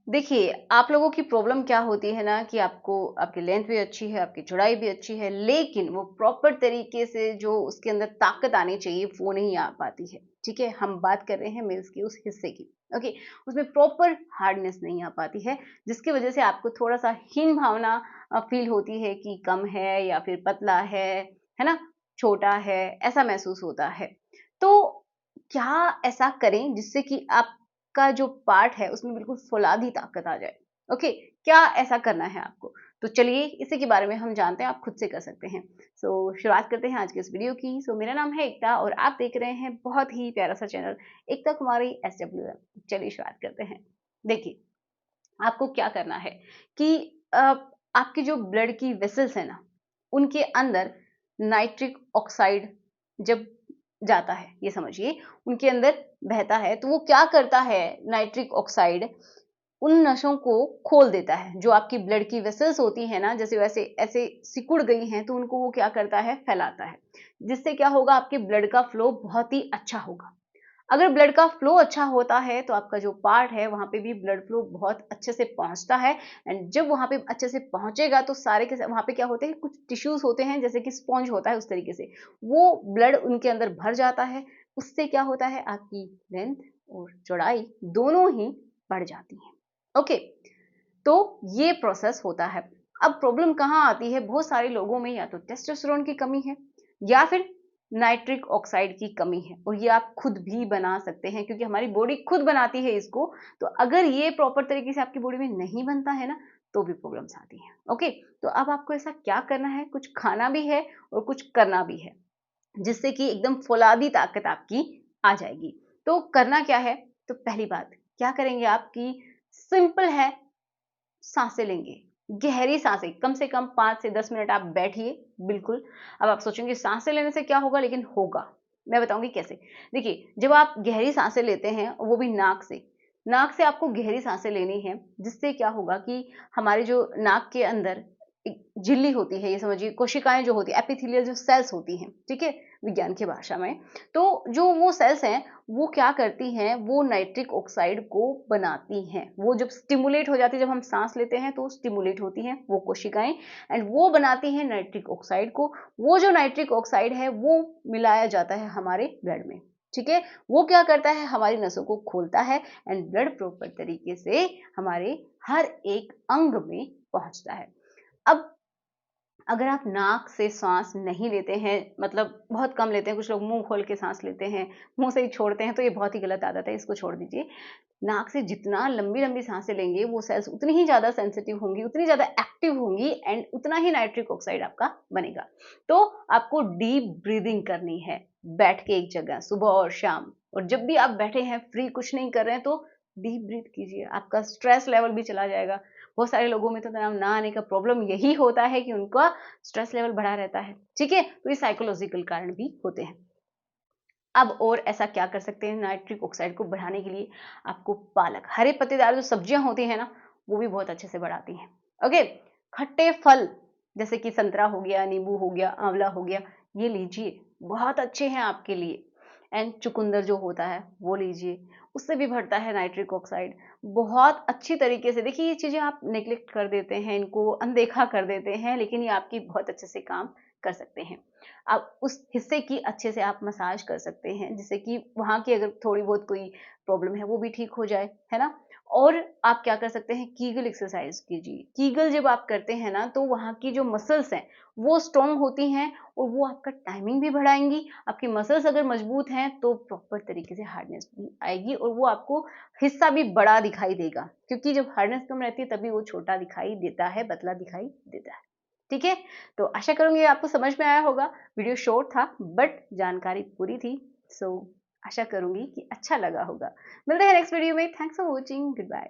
देखिए, आप लोगों की प्रॉब्लम क्या होती है ना कि आपको आपकी लेंथ भी अच्छी है, आपकी चौड़ाई भी अच्छी है, लेकिन वो प्रॉपर तरीके से जो उसके अंदर ताकत आनी चाहिए, वो नहीं आ पाती है। ठीक है? हम बात कर रहे हैं मिल्स की उस हिस्से की। ओके? उसमें प्रॉपर हार्डनेस नहीं आ पाती है, जिसकी वजह से आपको थोड़ा-सा हीन भावना फ़ील होती है कि कम है या फिर पतला है ना? छोटा है, ऐसा महसूस होता है। तो क्या ऐसा करें जिससे कि आप का जो पार्ट है उसमें बिल्कुल फौलादी ताकत आ जाए। ओके, क्या ऐसा करना है आपको? तो चलिए इसी के बारे में हम जानते हैं, आप खुद से कर सकते हैं। शुरुआत करते हैं आज की इस वीडियो की। मेरा नाम है एकता और आप देख रहे हैं बहुत ही प्यारा सा चैनल एकता कुमारी SWM। चलिए शुरुआत करते हैं। देखिए, आपको क्या करना है कि आपकी जो ब्लड की वेसल्स है ना, उनके अंदर नाइट्रिक ऑक्साइड जब जाता है, ये समझिए, उनके अंदर बहता है, तो वो क्या करता है नाइट्रिक ऑक्साइड उन नसों को खोल देता है। जो आपकी ब्लड की वेसल्स होती हैं ना, जैसे वैसे ऐसे सिकुड़ गई हैं, तो उनको वो क्या करता है, फैलाता है। जिससे क्या होगा, आपके ब्लड का फ्लो बहुत ही अच्छा होगा। अगर ब्लड का फ्लो अच्छा होता है तो आपका जो पार्ट है वहाँ पे भी ब्लड फ्लो बहुत अच्छे से पहुँचता है। एंड जब वहाँ पे अच्छे से पहुँचेगा तो सारे के वहाँ पे क्या होते हैं, कुछ टिश्यूज होते हैं जैसे कि स्पॉन्ज होता है, उस तरीके से वो ब्लड उनके अंदर भर जाता है। उससे क्या होता है, आपकी लेंथ और चौड़ाई दोनों ही बढ़ जाती है। ओके, तो ये प्रोसेस होता है। अब प्रॉब्लम कहाँ आती है, बहुत सारे लोगों में या तो टेस्टोस्टेरोन की कमी है या फिर नाइट्रिक ऑक्साइड की कमी है, और ये आप खुद भी बना सकते हैं क्योंकि हमारी बॉडी खुद बनाती है इसको। तो अगर ये प्रॉपर तरीके से आपकी बॉडी में नहीं बनता है ना, तो भी प्रॉब्लम्स आती हैं। ओके, तो अब आपको ऐसा क्या करना है, कुछ खाना भी है और कुछ करना भी है, जिससे कि एकदम फौलादी ताकत आपकी आ जाएगी। तो करना क्या है, तो पहली बात क्या करेंगे आप कि सिंपल है, सांसें लेंगे, गहरी सांसें, कम से कम 5 से 10 मिनट आप बैठिए, बिल्कुल। अब आप सोचेंगे सांसें लेने से क्या होगा, लेकिन होगा। मैं बताऊँगी कैसे। देखिए, जब आप गहरी सांसें लेते हैं, वो भी नाक से आपको गहरी सांसें लेनी है, जिससे क्या होगा कि हमारे जो नाक के अंदर एक झिल्ली होती है, ये समझिए कोशिकाएँ जो होती हैं, एपिथेलियल जो सेल्स होती हैं, ठीक है? विज्ञान की भाषा में। तो जो वो सेल्स हैं, वो क्या करती हैं, वो नाइट्रिक ऑक्साइड को बनाती हैं। वो जब स्टिमुलेट हो जाती है, जब हम सांस लेते हैं तो स्टिमुलेट होती हैं वो कोशिकाएं, एंड वो बनाती हैं नाइट्रिक ऑक्साइड को। वो जो नाइट्रिक ऑक्साइड है वो मिलाया जाता है हमारे ब्लड में। ठीक है, वो क्या करता है, हमारी नसों को खोलता है एंड ब्लड प्रॉपर तरीके से हमारे हर एक अंग में पहुंचता है। अब अगर आप नाक से सांस नहीं लेते हैं, मतलब बहुत कम लेते हैं, कुछ लोग मुंह खोल के सांस लेते हैं, मुंह से ही छोड़ते हैं, तो ये बहुत ही गलत आदत है, इसको छोड़ दीजिए। नाक से जितना लंबी लंबी सांसें लेंगे, वो सेल्स उतनी ही ज्यादा सेंसिटिव होंगी, उतनी ज्यादा एक्टिव होंगी, एंड उतना ही नाइट्रिक ऑक्साइड आपका बनेगा। तो आपको डीप ब्रीदिंग करनी है, बैठ के एक जगह, सुबह और शाम। और जब भी आप बैठे हैं, फ्री कुछ नहीं कर रहे हैं, तो डीप ब्रीथ कीजिए, आपका स्ट्रेस लेवल भी चला जाएगा। बहुत सारे लोगों में तो तनाव ना आने का प्रॉब्लम यही होता है कि उनका स्ट्रेस लेवल बढ़ा रहता है। ठीक है, तो ये साइकोलॉजिकल कारण भी होते हैं। अब और ऐसा क्या कर सकते हैं नाइट्रिक ऑक्साइड को बढ़ाने के लिए, आपको पालक, हरे पत्तेदार जो सब्जियां होती हैं ना, वो भी बहुत अच्छे से बढ़ाती हैं। ओके, खट्टे फल जैसे कि संतरा हो गया, नींबू हो गया, आंवला हो गया, ये लीजिए, बहुत अच्छे हैं आपके लिए। एंड चुकंदर जो होता है वो लीजिए, उससे भी बढ़ता है नाइट्रिक ऑक्साइड बहुत अच्छी तरीके से। देखिए, ये चीजें आप नेग्लेक्ट कर देते हैं, इनको अनदेखा कर देते हैं, लेकिन ये आपकी बहुत अच्छे से काम कर सकते हैं। आप उस हिस्से की अच्छे से आप मसाज कर सकते हैं, जिससे कि वहाँ की अगर थोड़ी बहुत कोई प्रॉब्लम है वो भी ठीक हो जाए, है ना? और आप क्या कर सकते हैं, कीगल एक्सरसाइज कीजिए। कीगल जब आप करते हैं ना, तो वहाँ की जो मसल्स हैं वो स्ट्रॉन्ग होती हैं, और वो आपका टाइमिंग भी बढ़ाएंगी। आपकी मसल्स अगर मजबूत हैं तो प्रॉपर तरीके से हार्डनेस भी आएगी, और वो आपको हिस्सा भी बड़ा दिखाई देगा, क्योंकि जब हार्डनेस कम रहती है तभी वो छोटा दिखाई देता है, पतला दिखाई देता है। ठीक है, तो आशा करूंगी आपको समझ में आया होगा। वीडियो शॉर्ट था बट जानकारी पूरी थी। सो आशा करूंगी कि अच्छा लगा होगा। मिलते हैं नेक्स्ट वीडियो में। Thanks for watching, good bye.